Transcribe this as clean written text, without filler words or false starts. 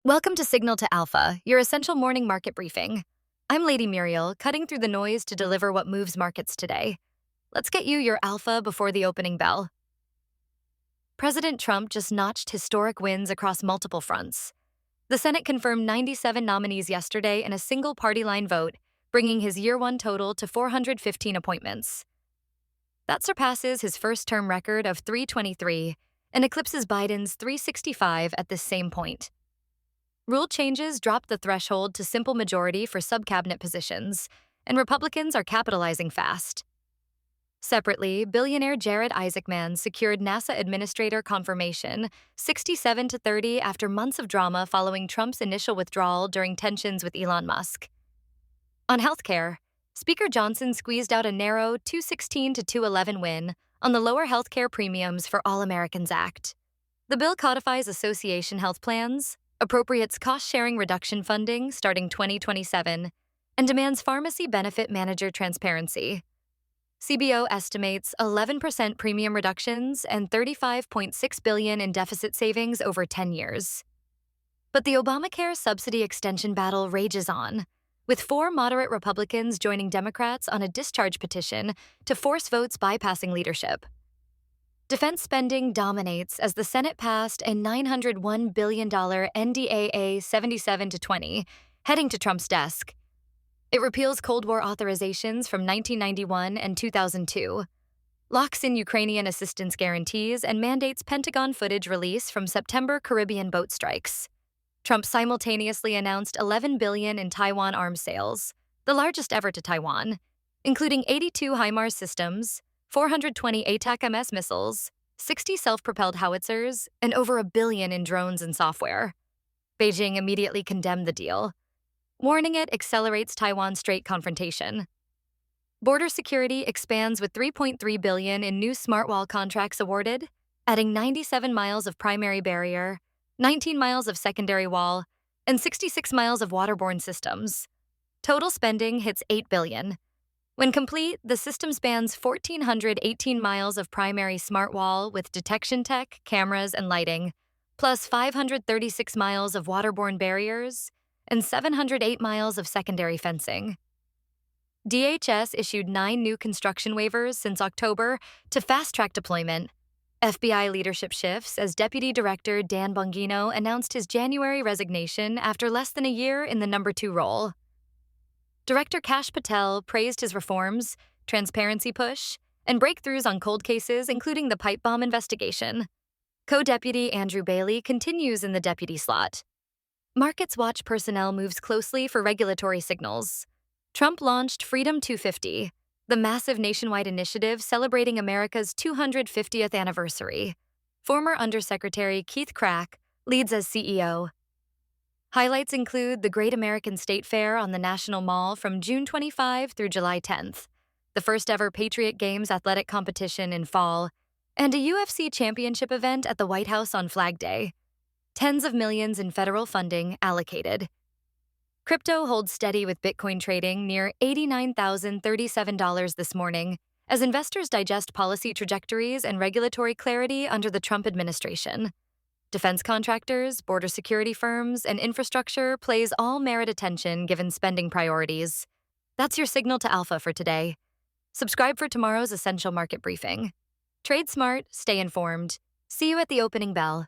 Welcome to Signal to Alpha, your essential morning market briefing. I'm Lady Muriel, cutting through the noise to deliver what moves markets today. Let's get you your alpha before the opening bell. President Trump just notched historic wins across multiple fronts. The Senate confirmed 97 nominees yesterday in a single party line vote, bringing his year one total to 415 appointments. That surpasses his first term record of 323 and eclipses Biden's 365 at this same point. Rule changes dropped the threshold to simple majority for sub-cabinet positions, and Republicans are capitalizing fast. Separately, billionaire Jared Isaacman secured NASA administrator confirmation 67-30 after months of drama following Trump's initial withdrawal during tensions with Elon Musk. On healthcare, Speaker Johnson squeezed out a narrow 216-211 win on the Lower Healthcare Premiums for All Americans Act. The bill codifies association health plans, appropriates cost-sharing reduction funding starting 2027, and demands pharmacy benefit manager transparency. CBO estimates 11% premium reductions and $35.6 billion in deficit savings over 10 years. But the Obamacare subsidy extension battle rages on, with 4 moderate Republicans joining Democrats on a discharge petition to force votes bypassing leadership. Defense spending dominates as the Senate passed a $901 billion NDAA 77-20, heading to Trump's desk. It repeals Cold War authorizations from 1991 and 2002, locks in Ukrainian assistance guarantees, and mandates Pentagon footage release from September Caribbean boat strikes. Trump simultaneously announced $11 billion in Taiwan arms sales, the largest ever to Taiwan, including 82 HIMARS systems, 420 ATACMS missiles, 60 self-propelled howitzers, and over $1 billion in drones and software. Beijing immediately condemned the deal, warning it accelerates Taiwan Strait confrontation. Border security expands with $3.3 billion in new smart wall contracts awarded, adding 97 miles of primary barrier, 19 miles of secondary wall, and 66 miles of waterborne systems. Total spending hits $8 billion. When complete, the system spans 1,418 miles of primary smart wall with detection tech, cameras, and lighting, plus 536 miles of waterborne barriers and 708 miles of secondary fencing. DHS issued 9 new construction waivers since October to fast-track deployment. FBI leadership shifts as Deputy Director Dan Bongino announced his January resignation after less than a year in the number 2 role. Director Kash Patel praised his reforms, transparency push, and breakthroughs on cold cases, including the pipe bomb investigation. Co-Deputy Andrew Bailey continues in the deputy slot. Markets watch personnel moves closely for regulatory signals. Trump launched Freedom 250, the massive nationwide initiative celebrating America's 250th anniversary. Former Undersecretary Keith Crack leads as CEO. Highlights include the Great American State Fair on the National Mall from June 25 through July 10th, the first ever Patriot Games athletic competition in fall, and a UFC championship event at the White House on Flag Day. Tens of millions in federal funding allocated. Crypto holds steady with Bitcoin trading near $89,037 this morning as investors digest policy trajectories and regulatory clarity under the Trump administration. Defense contractors, border security firms, and infrastructure plays all merit attention given spending priorities. That's your signal to alpha for today. Subscribe for tomorrow's essential market briefing. Trade smart, stay informed. See you at the opening bell.